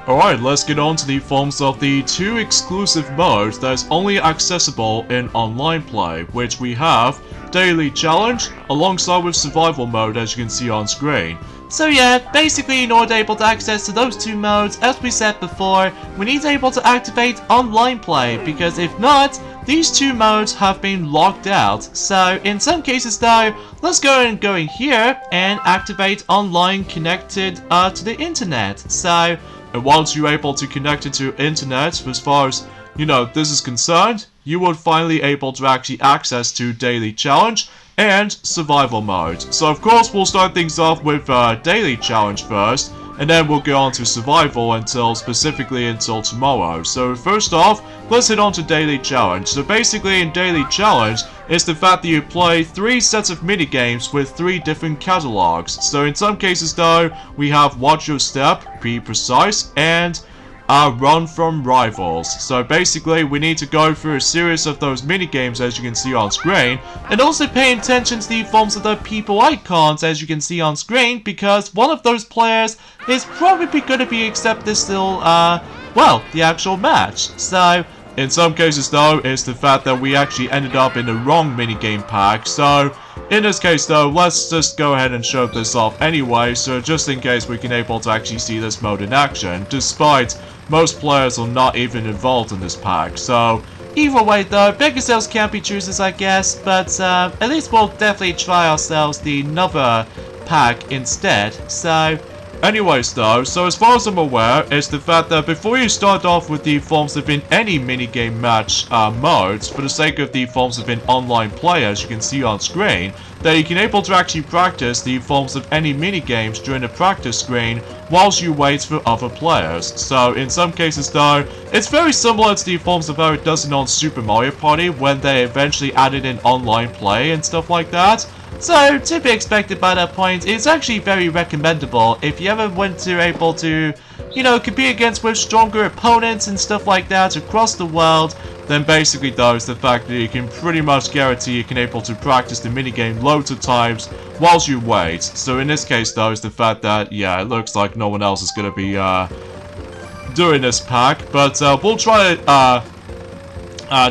Alright, let's get on to the forms of the two exclusive modes that is only accessible in online play, which we have Daily Challenge alongside with Survival Mode, as you can see on screen. So yeah, basically in order to able to access to those two modes, as we said before, we need to able to activate online play, because if not, these two modes have been locked out. So in some cases though, let's go and go in here and activate online connected to the internet. So and once you're able to connect it to internet, as far as, this is concerned, you will finally able to actually access to Daily Challenge and Survival Mode. So of course, we'll start things off with Daily Challenge first, and then we'll go on to Survival specifically until tomorrow. So first off, let's head on to Daily Challenge. So basically in Daily Challenge, it's the fact that you play 3 sets of minigames with 3 different catalogs. So in some cases though, we have Watch Your Step, Be Precise, and Run from Rivals. So basically, we need to go through a series of those minigames as you can see on screen, and also pay attention to the forms of the people icons as you can see on screen, because one of those players is probably going to be accepted still, the actual match. So in some cases though, it's the fact that we actually ended up in the wrong minigame pack. So in this case though, let's just go ahead and show this off anyway, so just in case we can able to actually see this mode in action, despite most players are not even involved in this pack. So either way though, bigger sales can't be choosers I guess, but at least we'll definitely try ourselves the another pack instead. So anyways though, so as far as I'm aware, it's the fact that before you start off with the forms of in any minigame match modes, for the sake of the forms of in online play as you can see on screen, that you can able to actually practice the forms of any minigames during the practice screen whilst you wait for other players. So in some cases though, it's very similar to the forms of how it does it on Super Mario Party when they eventually added in online play and stuff like that. So, to be expected by that point, it's actually very recommendable if you ever want to able to, compete against with stronger opponents and stuff like that across the world. Then basically though, it's the fact that you can pretty much guarantee you can able to practice the minigame loads of times whilst you wait. So in this case though, it's the fact that, yeah, it looks like no one else is going to be doing this pack. But we'll try to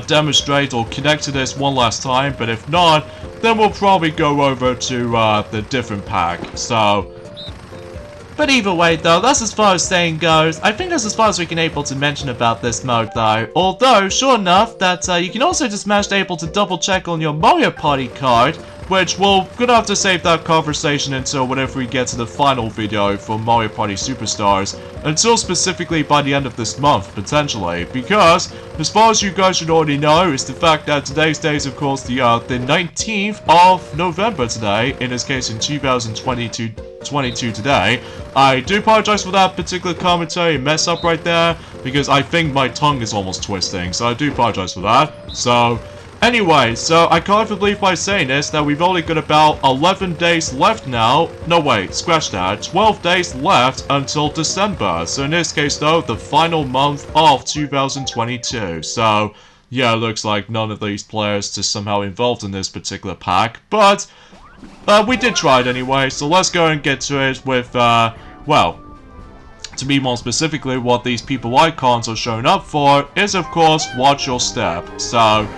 demonstrate or connect to this one last time, but if not, then we'll probably go over to the different pack. So, but either way though, that's as far as saying goes. I think that's as far as we can able to mention about this mode though. Although, sure enough, that you can also just manage to able to double check on your Mario Party card, which we're gonna have to save that conversation until whenever we get to the final video for Mario Party Superstars, until specifically by the end of this month, potentially, because as far as you guys should already know, is the fact that today's day is of course the 19th of November today, in this case in 2022 today. I do apologize for that particular commentary mess up right there, because I think my tongue is almost twisting, so I do apologize for that. So anyway, so I can't even believe by saying this that we've only got about 11 days left now. No wait, scratch that. 12 days left until December. So in this case though, the final month of 2022. So yeah, it looks like none of these players are somehow involved in this particular pack. But we did try it anyway, so let's go and get to it with, to be more specifically, what these people icons are showing up for is of course Watch Your Step. So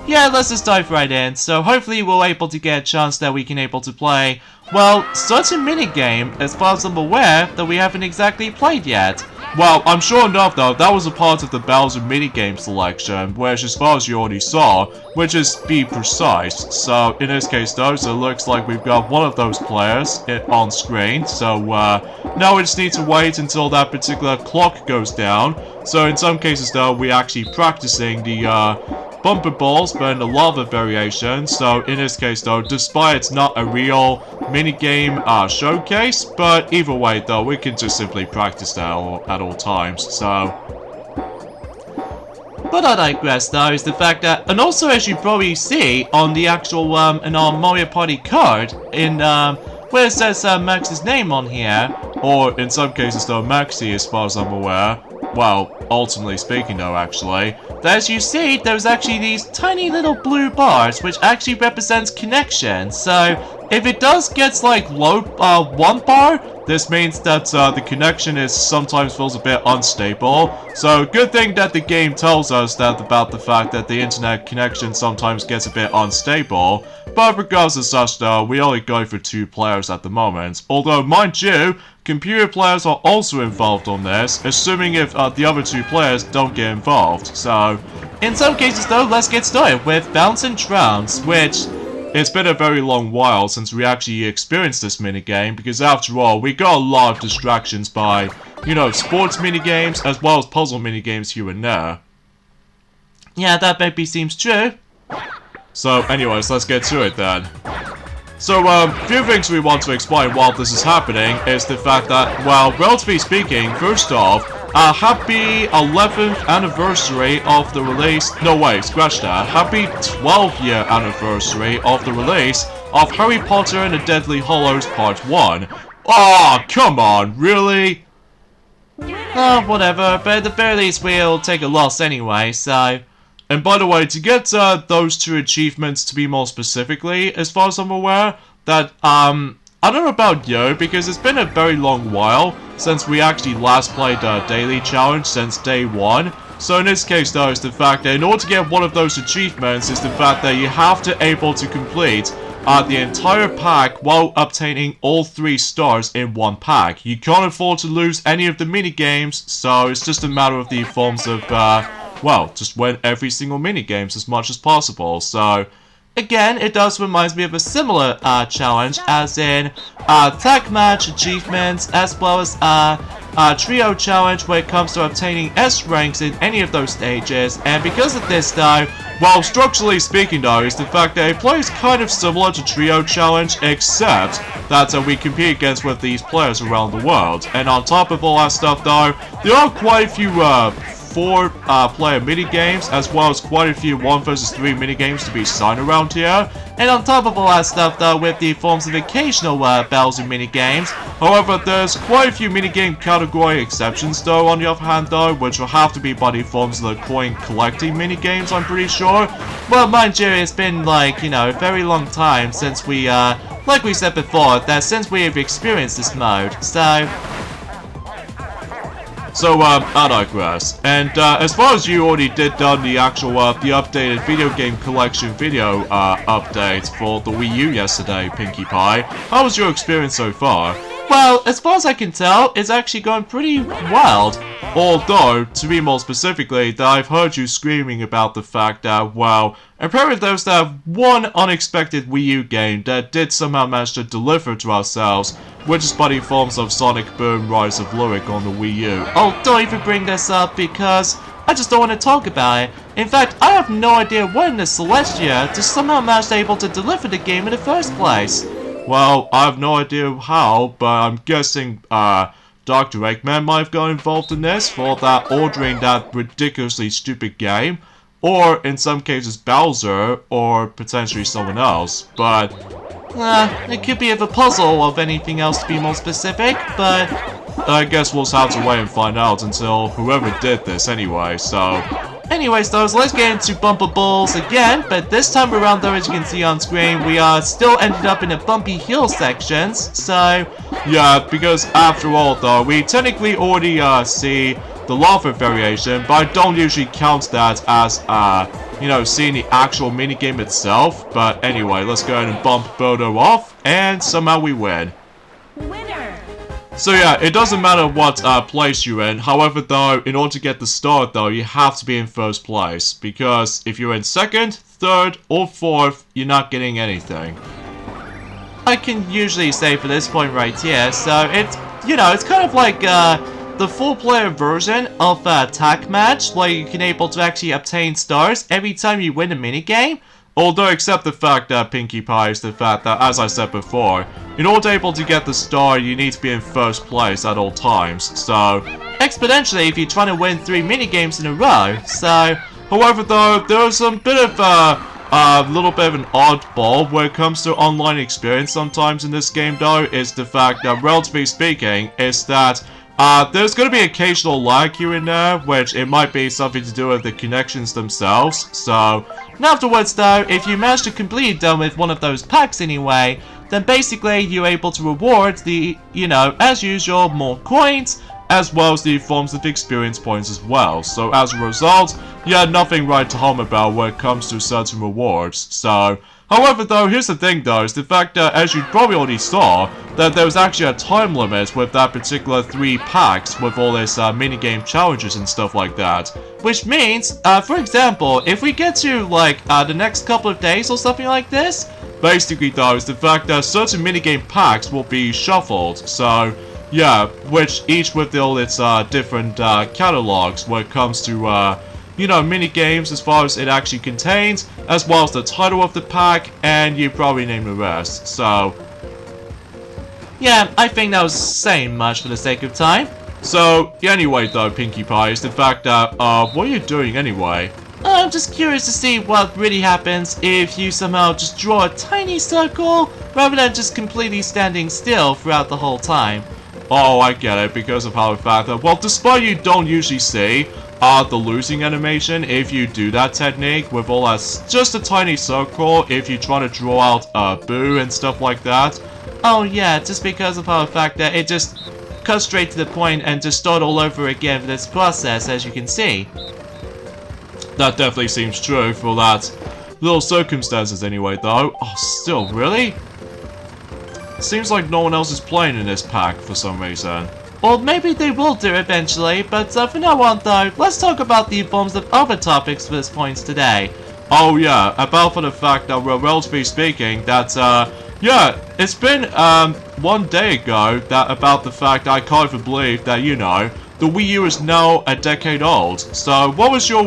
yeah, let's just dive right in. So hopefully we'll able to get a chance that we can able to play, such a minigame, as far as I'm aware, that we haven't exactly played yet. Well, I'm sure enough though, that was a part of the Bowser minigame selection, which as far as you already saw, which is Be Precise. So in this case though, so it looks like we've got one of those players on screen. So now we just need to wait until that particular clock goes down. So in some cases though, we're actually practicing the bumper balls, but in the lava variation. So in this case though, despite it's not a real minigame showcase, but either way though, we can just simply practice that at all times. So but I digress though, is the fact that, and also as you probably see on the actual in our Mario Party card, in where it says Max's name on here, or in some cases though, Maxi as far as I'm aware. Well, ultimately speaking though, actually, as you see, there's actually these tiny little blue bars, which actually represents connection. So if it does get like low 1 bar, this means that the connection is sometimes feels a bit unstable. So good thing that the game tells us that about the fact that the internet connection sometimes gets a bit unstable. But regardless of such though, we only go for 2 players at the moment. Although mind you, computer players are also involved on this, assuming if the other 2 players don't get involved. So in some cases though, let's get started with Bounce and Trounce, which it's been a very long while since we actually experienced this minigame, because after all, we got a lot of distractions by, you know, sports minigames as well as puzzle minigames here and there. Yeah, that maybe seems true. So anyways, let's get to it then. So, few things we want to explain while this is happening is the fact that, well, relatively speaking, first off, happy 11th anniversary of the release. No, wait, scratch that. Happy 12-year anniversary of the release of Harry Potter and the Deathly Hallows Part 1. Oh, come on, really? Oh, whatever, but at the very least we'll take a loss anyway, so... And by the way, to get those 2 achievements to be more specifically, as far as I'm aware, that, I don't know about you, because it's been a very long while since we actually last played the Daily Challenge since day 1. So in this case though, is the fact that in order to get one of those achievements is the fact that you have to able to complete the entire pack while obtaining all 3 stars in one pack. You can't afford to lose any of the minigames, so it's just a matter of the forms of, well, just win every single minigames as much as possible, so... Again, it does remind me of a similar challenge, as in tag match achievements, as well as trio challenge when it comes to obtaining S ranks in any of those stages. And because of this though, well, structurally speaking though, is the fact that it plays kind of similar to trio challenge, except that we compete against with these players around the world. And on top of all that stuff though, there are quite a few 4-player minigames, as well as quite a few 1 vs 3 minigames to be signed around here. And on top of all that stuff though, with the forms of occasional Bowser minigames. However, there's quite a few minigame category exceptions though, on the other hand though, which will have to be by the forms of the coin collecting minigames, I'm pretty sure. Well, mind you, it's been like, you know, a very long time since we, like we said before, that since we have experienced this mode, so... So, I digress. And, as far as you already did done the actual, the updated video game collection video, update for the Wii U yesterday, Pinkie Pie, how was your experience so far? Well, as far as I can tell, it's actually going pretty wild. Although, to be more specifically, that I've heard you screaming about the fact that, well, apparently there's that one unexpected Wii U game that did somehow manage to deliver to ourselves, which is by the forms of Sonic Boom Rise of Lyric on the Wii U. Oh, don't even bring this up because I just don't want to talk about it. In fact, I have no idea when the Celestia just somehow managed able to deliver the game in the first place. Well, I have no idea how, but I'm guessing, Dr. Eggman might have got involved in this for that ordering that ridiculously stupid game, or in some cases Bowser, or potentially someone else, but... it could be of a puzzle of anything else to be more specific, but... I guess we'll just have to wait and find out until whoever did this anyway, so... Anyways though, so let's get into Bumper Balls again, but this time around though, as you can see on screen, we are still ended up in the bumpy hill sections, so... Yeah, because after all though, we technically already see the lava variation, but I don't usually count that as, you know, seeing the actual minigame itself. But anyway, let's go ahead and bump Bodo off, and somehow we win. Winner! So yeah, it doesn't matter what place you're in. However though, in order to get the start though, you have to be in first place. Because if you're in second, third, or fourth, you're not getting anything. I can usually say for this point right here, so it's, you know, it's kind of like, the full-player version of Tag Match, where you can able to actually obtain stars every time you win a minigame. Although, except the fact that Pinkie Pie is the fact that, as I said before, in order to able to get the star, you need to be in first place at all times, so... Exponentially if you're trying to win 3 minigames in a row, so... However though, there's a bit of a little bit of an oddball when it comes to online experience sometimes in this game though, is the fact that, relatively speaking, is that there's going to be occasional lag here and there, which it might be something to do with the connections themselves, so... And afterwards though, if you manage to complete them with one of those packs anyway, then basically you're able to reward the, as usual, more coins, as well as the forms of experience points as well. So as a result, you had nothing right to hum about when it comes to certain rewards. So, however though, here's the thing though, is the fact that, as you probably already saw, that there was actually a time limit with that particular 3 packs with all this minigame challenges and stuff like that. Which means, for example, if we get to like the next couple of days or something like this, basically though, is the fact that certain minigame packs will be shuffled. So, yeah, which each with all its different catalogs when it comes to mini games as far as it actually contains, as well as the title of the pack, and you probably name the rest. So, yeah, I think that was saying much for the sake of time. So, anyway though, Pinkie Pie, is the fact that, what are you doing anyway? I'm just curious to see what really happens if you somehow just draw a tiny circle, rather than just completely standing still throughout the whole time. Oh, I get it, because of how the fact that, well, despite you don't usually see the losing animation if you do that technique with all that, just a tiny circle if you try to draw out boo and stuff like that. Oh yeah, just because of how the fact that it just cuts straight to the point and just start all over again for this process, as you can see. That definitely seems true for that little circumstances anyway though. Oh, still, really? Seems like no one else is playing in this pack for some reason. Well, maybe they will do eventually, but for now on though, let's talk about the forms of other topics for this points today. Oh yeah, about for the fact that we're relatively speaking, that yeah, it's been 1 day ago that about the fact I can't even believe that, the Wii U is now a decade old. So what was your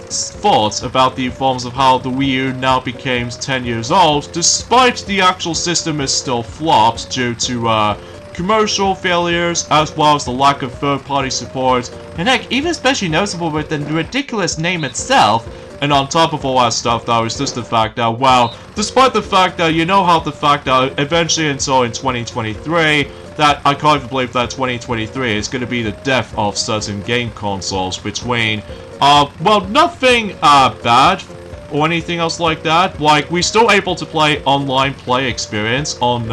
thoughts about the forms of how the Wii U now became 10 years old, despite the actual system is still flopped due to commercial failures, as well as the lack of third-party support, and heck, even especially noticeable with the ridiculous name itself. And on top of all that stuff though, is just the fact that, well, despite the fact that how the fact that eventually until in 2023, that I can't even believe that 2023 is going to be the death of certain game consoles between, well, nothing bad or anything else like that. Like, we're still able to play online play experience on,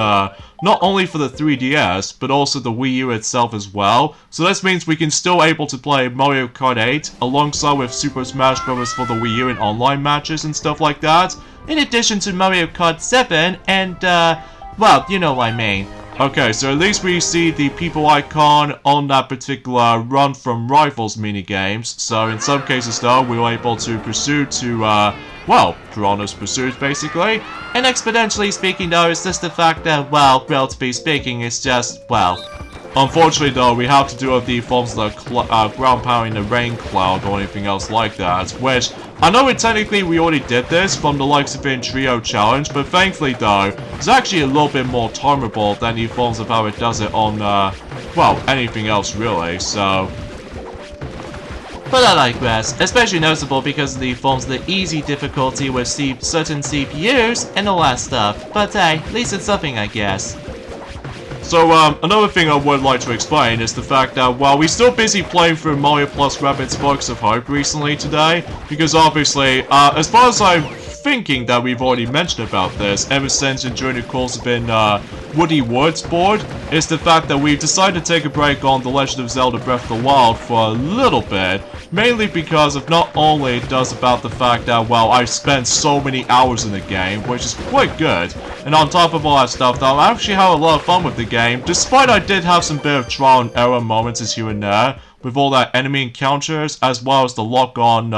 not only for the 3DS, but also the Wii U itself as well. So this means we can still able to play Mario Kart 8 alongside with Super Smash Bros. For the Wii U in online matches and stuff like that. In addition to Mario Kart 7 and, well, you know what I mean. Okay, so at least we see the people icon on that particular Run from Rivals minigames. So in some cases though, we were able to pursue to, well, Piranha's Pursuit basically. And exponentially speaking though, it's just the fact that, well, relatively speaking, it's just, well, unfortunately though, we have to do with the forms of the ground powering the rain cloud or anything else like that, which, I know technically we already did this from the likes of in Trio Challenge, but thankfully though, it's actually a little bit more tolerable than the forms of how it does it on, well, anything else really, so. But I digress, especially noticeable because of the forms of the easy difficulty with certain CPUs and all that stuff, but hey, at least it's something I guess. So, another thing I would like to explain is the fact that while we're still busy playing through Mario plus Rabbids Sparks of Hope recently today, because obviously, as far as I'm thinking that we've already mentioned about this ever since and during the course of in Woody Woods board, is the fact that we've decided to take a break on The Legend of Zelda Breath of the Wild for a little bit, mainly because of not only does about the fact that, well, I've spent so many hours in the game, which is quite good, and on top of all that stuff, though, I actually had a lot of fun with the game, despite I did have some bit of trial and error moments as here and there, with all that enemy encounters, as well as the lock-on,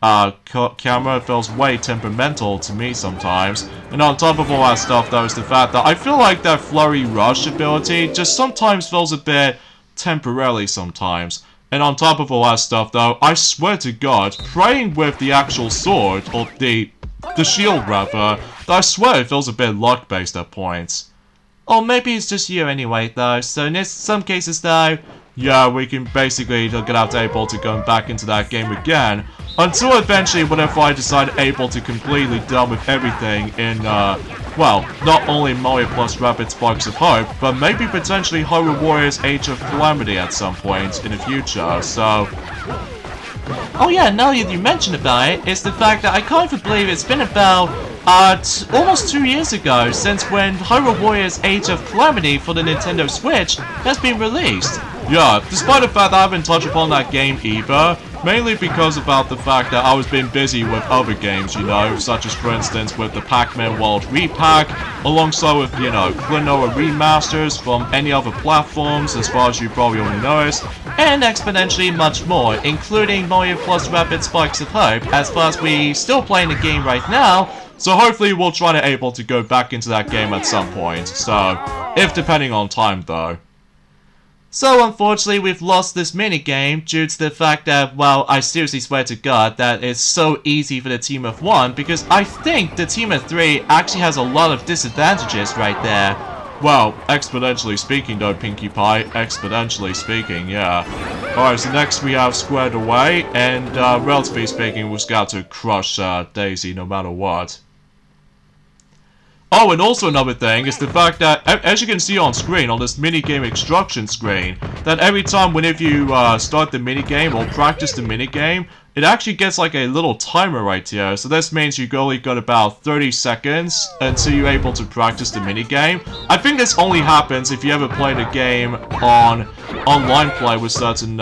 camera. It feels way temperamental to me sometimes. And on top of all that stuff, though, is the fact that I feel like that Flurry Rush ability just sometimes feels a bit temporarily sometimes. And on top of all that stuff, though, I swear to God, playing with the actual sword, or the shield rather, I swear it feels a bit luck-based at points. Or maybe it's just you anyway, though. So in some cases, though, yeah, we can basically get out able to go back into that game again, until eventually whenever I decide able to completely done with everything in, well, not only Mario plus Rabbids Sparks of Hope, but maybe potentially Hyrule Warriors Age of Calamity at some point in the future, so. Oh yeah, now that you mentioned about it, it's the fact that I can't even believe it's been about almost 2 years ago, since when Hyrule Warriors Age of Calamity for the Nintendo Switch has been released. Yeah, despite the fact that I haven't touched upon that game either, mainly because about the fact that I was being busy with other games, you know, such as for instance with the Pac-Man World Repack, alongside with, you know, Klonoa remasters from any other platforms, as far as you probably already noticed, and exponentially much more, including Mario Plus Rapid Sparks of Hope, as far as we still playing the game right now. So hopefully we'll try to able to go back into that game at some point, so, if depending on time though. So unfortunately we've lost this minigame due to the fact that, well, I seriously swear to God that it's so easy for the team of 1, because I think the team of 3 actually has a lot of disadvantages right there. Well, exponentially speaking though, Pinkie Pie, exponentially speaking, yeah. Alright, so next we have Squared Away, and relatively speaking, we've got to crush Daisy no matter what. Oh, and also another thing is the fact that, as you can see on screen, on this minigame instruction screen, that every time whenever you start the minigame or practice the minigame, it actually gets like a little timer right here. So this means you only got about 30 seconds until you're able to practice the minigame. I think this only happens if you ever played a game on online play with certain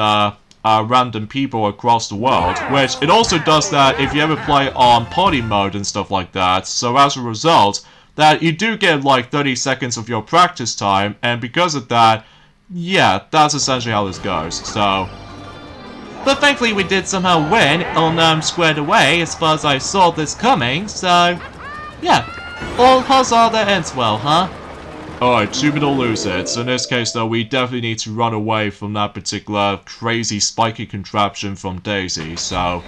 random people across the world, which it also does that if you ever play on party mode and stuff like that. So as a result, that you do get like 30 seconds of your practice time, and because of that, yeah, that's essentially how this goes, so. But thankfully we did somehow win on Squared Away as far as I saw this coming, so yeah. All's all that ends well, huh? Alright, tube it or lose it. So in this case though, we definitely need to run away from that particular crazy spiky contraption from Daisy, so.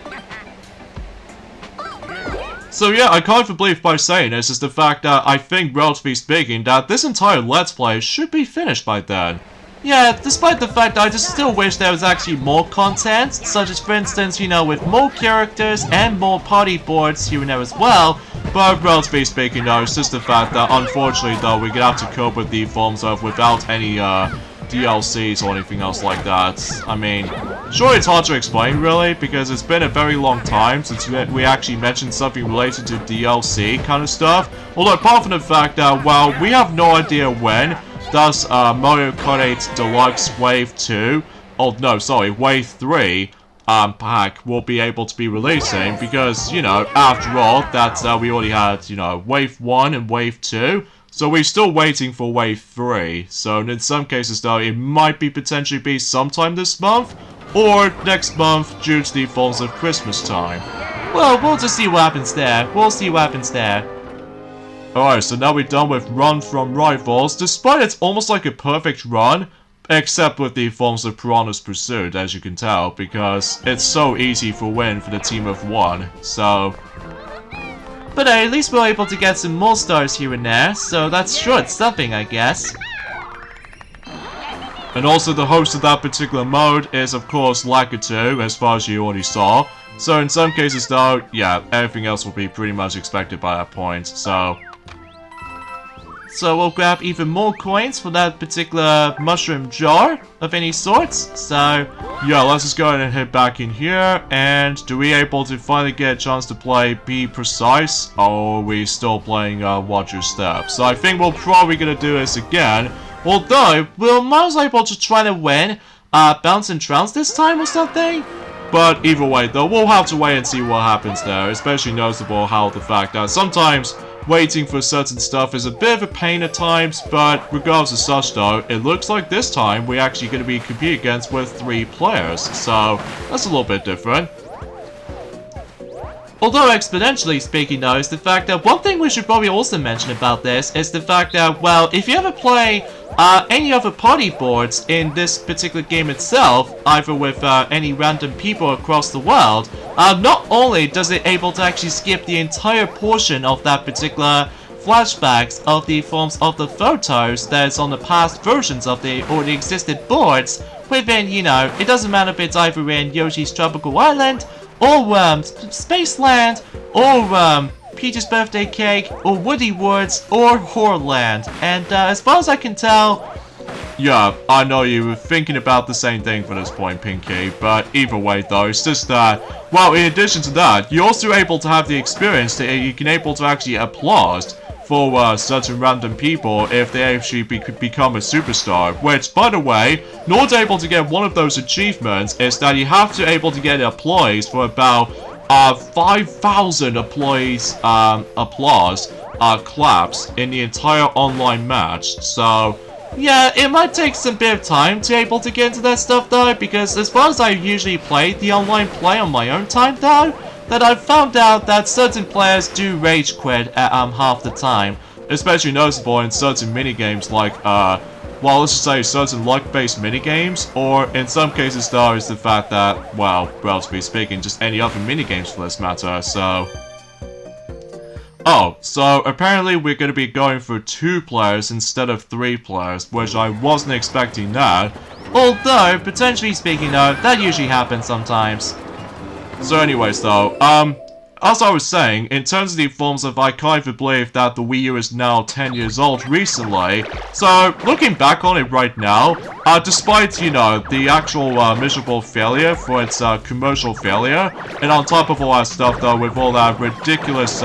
So yeah, I can't even believe by saying this is the fact that I think, relatively speaking, that this entire Let's Play should be finished by then. Yeah, despite the fact that I just still wish there was actually more content, such as for instance, you know, with more characters and more party boards here and there as well. But relatively speaking though, it's just the fact that unfortunately though, we're gonna have to cope with the forms of without any DLCs or anything else like that. I mean, sure, it's hard to explain really, because it's been a very long time since we actually mentioned something related to DLC kind of stuff. Although apart from the fact that, well, we have no idea when does Mario Kart 8 Deluxe Wave 2, oh no, sorry, Wave 3 pack will be able to be releasing, because, you know, after all, that's we already had, you know, Wave 1 and Wave 2. So we're still waiting for Wave 3, so in some cases though, it might be potentially be sometime this month, or next month due to the falls of Christmas time. Well, we'll just see what happens there. We'll see what happens there. Alright, so now we're done with Run from Rivals, despite it's almost like a perfect run, except with the forms of Piranha's Pursuit, as you can tell, because it's so easy for win for the team of 1, so. But at least we're able to get some more stars here and there, so that's sure it's something, I guess. And also the host of that particular mode is of course Lakitu, as far as you already saw. So in some cases though, yeah, everything else will be pretty much expected by that point, so. So we'll grab even more coins for that particular mushroom jar of any sorts, so. Yeah, let's just go ahead and head back in here, and do we able to finally get a chance to play Be Precise, or are we still playing Watch Your Step? So I think we're probably gonna do this again, although we're most able to try to win Bounce and Trounce this time or something. But either way though, we'll have to wait and see what happens there, especially noticeable how the fact that sometimes waiting for certain stuff is a bit of a pain at times, but regardless of such though, it looks like this time we're actually going to be competing against with 3 players, so that's a little bit different. Although exponentially speaking though, is the fact that one thing we should probably also mention about this is the fact that, well, if you ever play any other party boards in this particular game itself, either with any random people across the world, not only does it able to actually skip the entire portion of that particular flashbacks of the forms of the photos that's on the past versions of the already existed boards, within, you know, it doesn't matter if it's either in Yoshi's Tropical Island, or Spaceland, or Peach's Birthday Cake, or Woody Woods, or Horrorland. And as far as I can tell, Yeah, I know you were thinking about the same thing for this point, Pinky, but either way though, it's just that, well, in addition to that, you're also able to have the experience that you can able to actually applaud for certain random people if they actually become a superstar, which, by the way, in order to able to get one of those achievements is that you have to able to get applause for about 5,000 employees applause claps in the entire online match. So yeah, it might take some bit of time to able to get into that stuff though, because as far as I usually play the online play on my own time though, that I've found out that certain players do rage quit at half the time, especially noticeable in certain minigames like well, let's just say certain luck-based minigames, or in some cases though is the fact that, well, relatively speaking, just any other minigames for this matter, so... Oh, so apparently we're going to be going for 2 players instead of 3 players, which I wasn't expecting that. Although, potentially speaking though, that usually happens sometimes. So anyways though, as I was saying, in terms of the forms of, I kind of believe that the Wii U is now 10 years old recently. So, looking back on it right now, despite, you know, the actual miserable failure for its commercial failure, and on top of all that stuff though, with all that ridiculous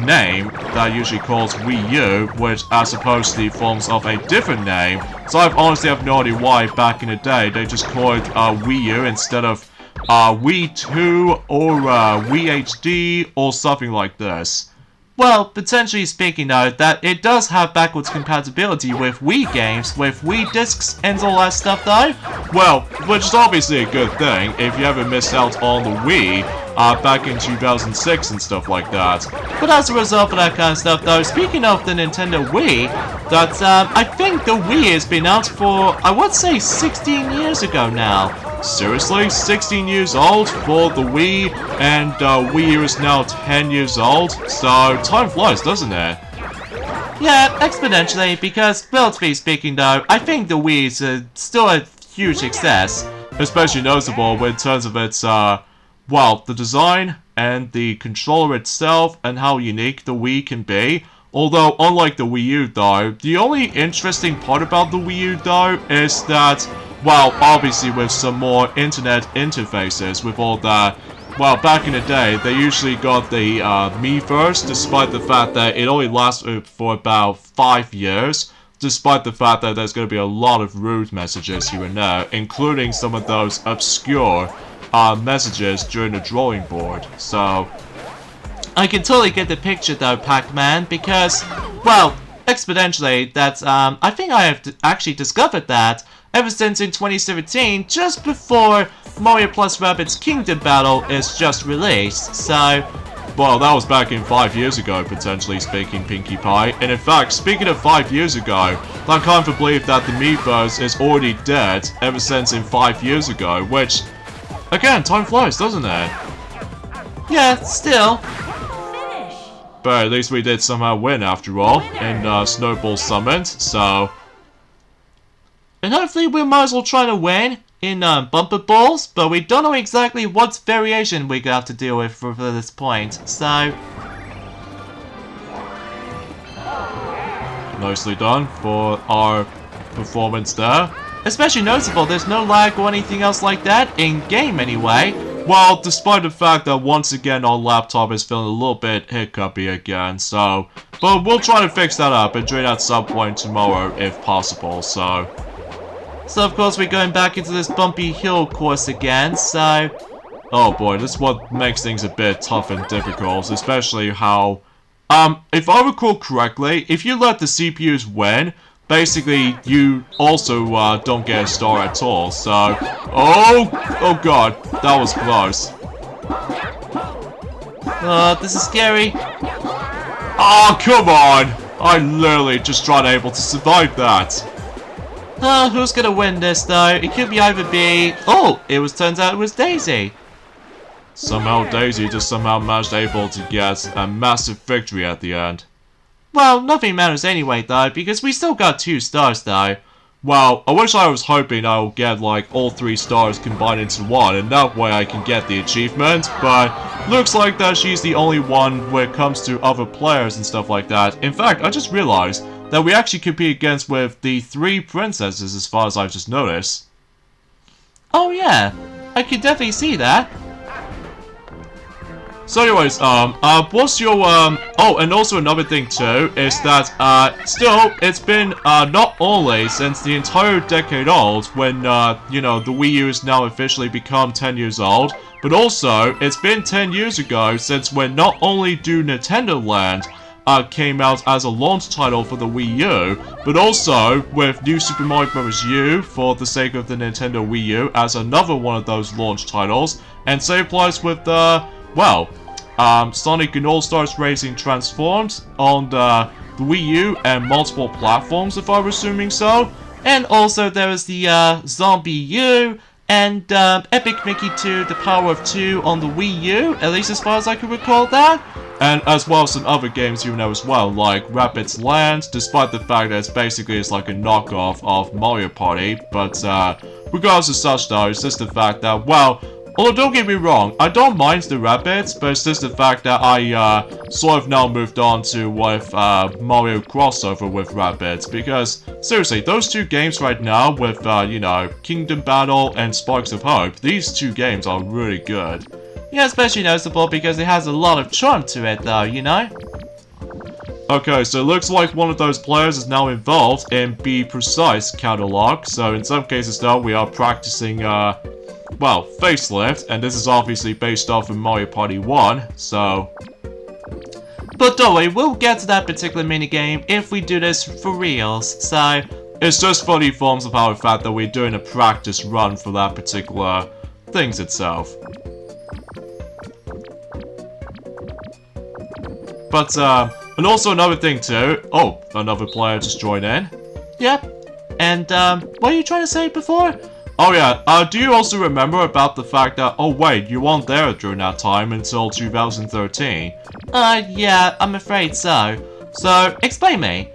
name that usually calls Wii U, which as opposed to the forms of a different name, so I honestly have no idea why back in the day they just called Wii U instead of Wii 2 or Wii HD or something like this. Well, potentially speaking though, that it does have backwards compatibility with Wii games, with Wii discs and all that stuff though. Well, which is obviously a good thing if you ever missed out on the Wii back in 2006 and stuff like that. But as a result of that kind of stuff though, speaking of the Nintendo Wii, that I think the Wii has been out for, I would say 16 years ago now. Seriously? 16 years old for the Wii, and Wii U is now 10 years old? So, time flies, doesn't it? Yeah, exponentially, because, relatively speaking though, I think the Wii is still a huge success. Especially noticeable in terms of its, well, the design and the controller itself and how unique the Wii can be. Although, unlike the Wii U though, the only interesting part about the Wii U though is that, well, obviously with some more internet interfaces, with all that, well, back in the day, they usually got the Miiverse, despite the fact that it only lasted for about 5 years, despite the fact that there's going to be a lot of rude messages here and there, including some of those obscure messages during the drawing board, so... I can totally get the picture though, Pac-Man, because, well, exponentially, that's, I think I have actually discovered that ever since in 2017, just before Mario Plus Rabbids Kingdom Battle is just released, so... Well, that was back in 5 years ago, potentially speaking, Pinkie Pie. And in fact, speaking of 5 years ago, I can't believe that the Miiverse is already dead ever since in 5 years ago, which... Again, time flies, doesn't it? Yeah, still. But at least we did somehow win after all, in Snowball Summit, so... And hopefully we might as well try to win in Bumper Balls, but we don't know exactly what variation we're gonna have to deal with for this point, so... Nicely done for our performance there. Especially noticeable, there's no lag or anything else like that, in-game anyway. Well, despite the fact that once again our laptop is feeling a little bit hiccupy again, so... But we'll try to fix that up and do it at some point tomorrow if possible, so... So of course we're going back into this bumpy hill course again, so... Oh boy, this is what makes things a bit tough and difficult, especially how... if I recall correctly, if you let the CPUs win, basically you also don't get a star at all, so... Oh god, that was close. This is scary. Oh, come on! I literally just tried able to survive that. Who's gonna win this though? It could be either be... Oh! Turns out it was Daisy. Somehow Daisy just somehow managed able to get a massive victory at the end. Well, nothing matters anyway though, because we still got 2 stars though. Well, I wish I was hoping I would get like all 3 stars combined into one, and that way I can get the achievement, but looks like that she's the only one when it comes to other players and stuff like that. In fact, I just realized that we actually compete against with the 3 princesses as far as I've just noticed. Oh yeah, I could definitely see that. So anyways, what's your, oh, and also another thing too, is that, still, it's been, not only since the entire decade old, when, you know, the Wii U has now officially become 10 years old, but also, it's been 10 years ago since when not only do Nintendo Land, came out as a launch title for the Wii U, but also with New Super Mario Bros. U for the sake of the Nintendo Wii U as another one of those launch titles, and same applies with, well, Sonic and All-Stars Racing Transformed on the Wii U and multiple platforms, if I'm assuming so. And also there was the Zombie U and Epic Mickey 2, The Power of 2 on the Wii U, at least as far as I can recall that. And as well as some other games you know as well, like Rabbids Land, despite the fact that it's like a knockoff of Mario Party. But regardless of such though, it's just the fact that, well, although don't get me wrong, I don't mind the Rabbids, but it's just the fact that I sort of now moved on to with Mario crossover with Rabbids, because seriously, those 2 games right now with, you know, Kingdom Battle and Sparks of Hope, these 2 games are really good. Yeah, especially noticeable because it has a lot of charm to it though, you know? Okay, so it looks like one of those players is now involved in Be Precise counterlock, so in some cases though, we are practicing, well, Facelift, and this is obviously based off of Mario Party 1, so... But don't worry, we'll get to that particular minigame if we do this for reals, so... It's just funny forms of our fact that we're doing a practice run for that particular things itself. But, and also another thing too... Oh, another player just joined in. Yep. And, what were you trying to say before? Oh yeah, do you also remember about the fact that, oh wait, you weren't there during that time until 2013? Yeah, I'm afraid so. So, explain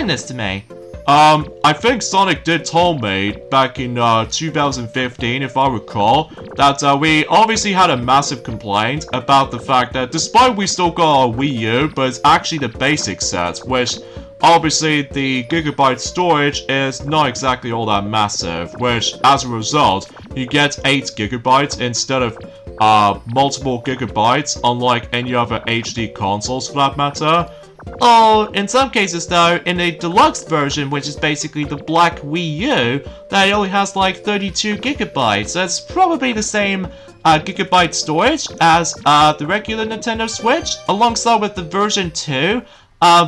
this to me. I think Sonic did tell me back in, 2015, if I recall, that, we obviously had a massive complaint about the fact that despite we still got our Wii U, but it's actually the basic set, which... Obviously, the gigabyte storage is not exactly all that massive, which, as a result, you get 8 gigabytes instead of multiple gigabytes, unlike any other HD consoles for that matter. Oh, in some cases though, in a deluxe version, which is basically the black Wii U, that only has like 32 gigabytes. So it's probably the same gigabyte storage as the regular Nintendo Switch, alongside with the version 2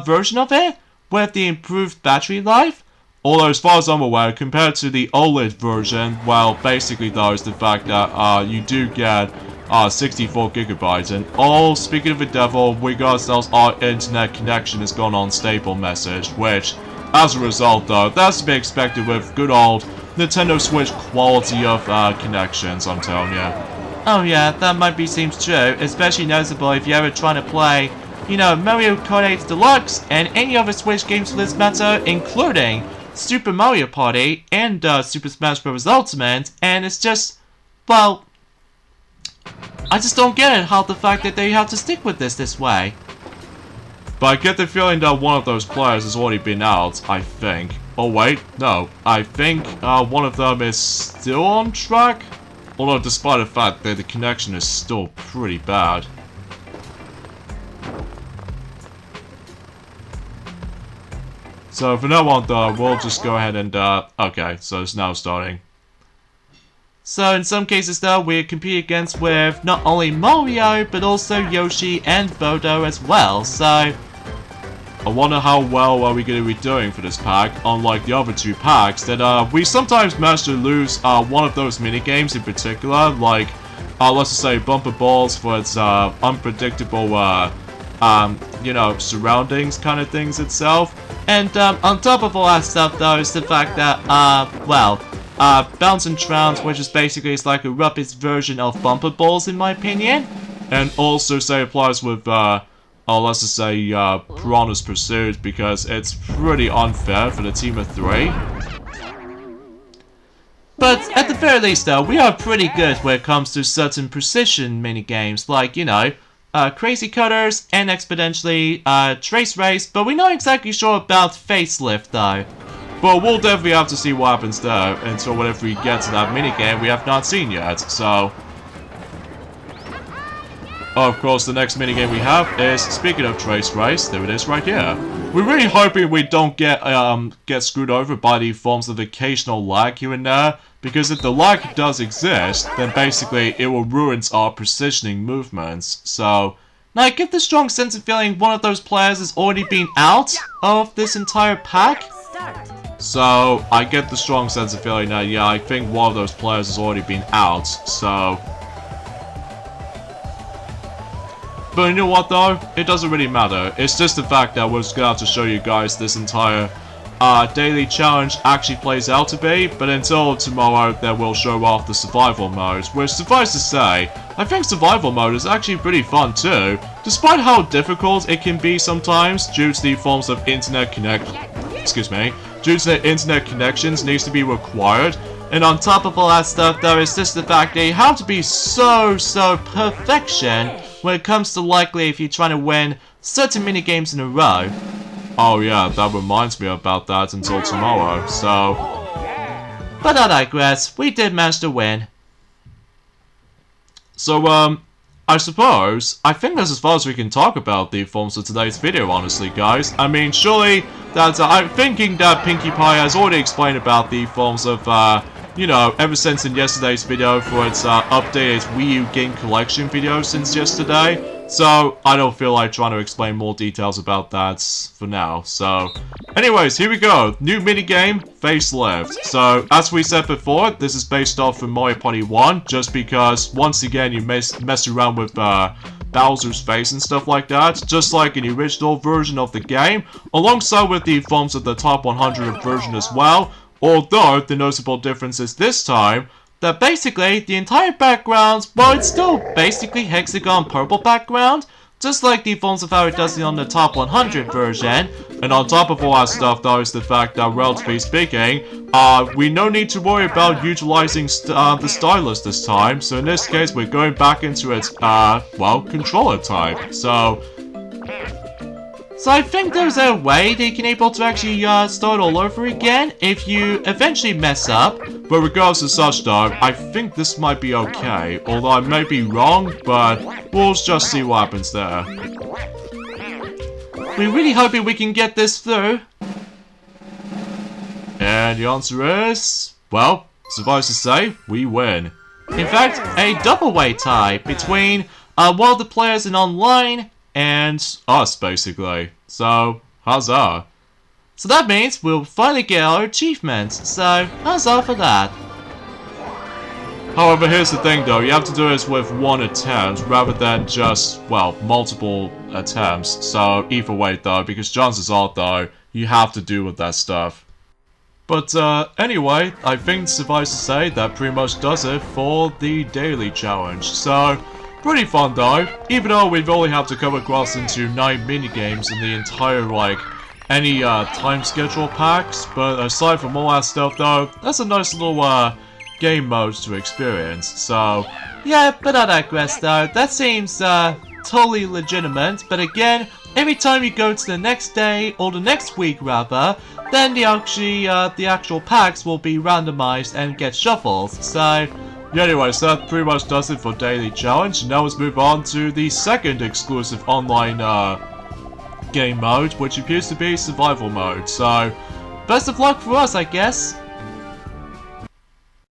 version of it, with the improved battery life. Although, as far as I'm aware, compared to the OLED version, well, basically though, is the fact that you do get 64 gigabytes. And oh, speaking of the devil, we got ourselves our internet connection has gone unstable message, which, as a result though, that's to be expected with good old Nintendo Switch quality of connections, I'm telling you. Oh yeah, that seems true, especially noticeable if you're ever trying to play, you know, Mario Kart 8 Deluxe and any other Switch games for this matter, including Super Mario Party and Super Smash Bros. Ultimate, and it's just, well, I just don't get it how the fact that they have to stick with this way. But I get the feeling that one of those players has already been out, I think. Oh wait, no, I think one of them is still on track? Although despite the fact that the connection is still pretty bad. So for now on though, we'll just go ahead and, okay, so it's now starting. So in some cases though, we compete against with not only Mario, but also Yoshi and Bodo as well, so... I wonder how well are we going to be doing for this pack, unlike the other 2 packs, that, we sometimes manage to lose, one of those minigames in particular, like, let's just say Bumper Balls for its, unpredictable, you know, surroundings kind of things itself. And on top of all that stuff though is the fact that, well, Bounce and Trounce, which is basically it's like a Ruppets version of Bumper Balls in my opinion. And also say applies with, let's just say, Piranha's Pursuit, because it's pretty unfair for the team of 3. But at the very least though, we are pretty good when it comes to certain precision minigames, like, you know, Crazy Cutters, and exponentially Trace Race, but we're not exactly sure about Facelift though. But we'll definitely have to see what happens there until whenever we get to that minigame we have not seen yet, so... Of course, the next minigame we have is, speaking of Trace Race, there it is right here. We're really hoping we don't get screwed over by the forms of occasional lag here and there, because if the lag does exist, then basically it will ruin our precisioning movements, so... Now I get the strong sense of feeling one of those players has already been out of this entire pack. So, I get the strong sense of feeling that, yeah, I think one of those players has already been out, so... But you know what though? It doesn't really matter. It's just the fact that we're just gonna have to show you guys this entire daily challenge actually plays out to be, but until tomorrow then we'll show off the survival mode, which suffice to say, I think survival mode is actually pretty fun too, despite how difficult it can be sometimes due to the forms of internet due to the internet connections needs to be required. And on top of all that stuff though, it's just the fact that you have to be so perfection when it comes to likely if you're trying to win certain minigames in a row. Oh yeah, that reminds me about that until tomorrow, so... But I digress, we did manage to win. So, I suppose, I think that's as far as we can talk about the forms of today's video, honestly, guys. I mean, surely, that, I'm thinking that Pinkie Pie has already explained about the forms of, you know, ever since in yesterday's video for its, updated Wii U game collection video since yesterday. So, I don't feel like trying to explain more details about that for now, so... Anyways, here we go. New minigame, Facelift. So, as we said before, this is based off from Mario Party 1, just because, once again, you mess around with, Bowser's face and stuff like that, just like in the original version of the game, alongside with the forms of the top 100 version as well, although the noticeable difference is this time, that basically, the entire background, well, it's still basically hexagon purple background, just like the forms of how it does it on the top 100 version. And on top of all that stuff, though, is the fact that, relatively speaking, we no need to worry about utilizing the stylus this time. So in this case, we're going back into its, well, controller type. So I think there's a way that you can able to actually start all over again if you eventually mess up. But regardless of such though, I think this might be okay. Although I may be wrong, but we'll just see what happens there. We're really hoping we can get this through. And the answer is, well, suffice to say, we win. In fact, a double-way tie between one of the players in online and us, basically. So, huzzah. So that means we'll finally get our achievement. So, huzzah for that. However, here's the thing though, you have to do this with one attempt rather than just, well, multiple attempts. So, either way though, because chances are though, you have to do with that stuff. But anyway, I think suffice to say that pretty much does it for the daily challenge. So, pretty fun though, even though we've only had to come across into 9 minigames in the entire, like, any time schedule packs, but aside from all that stuff though, that's a nice little game mode to experience, so... Yeah, but I digress though, that seems totally legitimate, but again, every time you go to the next day, or the next week rather, then the actual packs will be randomized and get shuffled, so... Yeah, anyways, that pretty much does it for Daily Challenge. Now let's move on to the second exclusive online game mode, which appears to be Survival Mode. So, best of luck for us, I guess.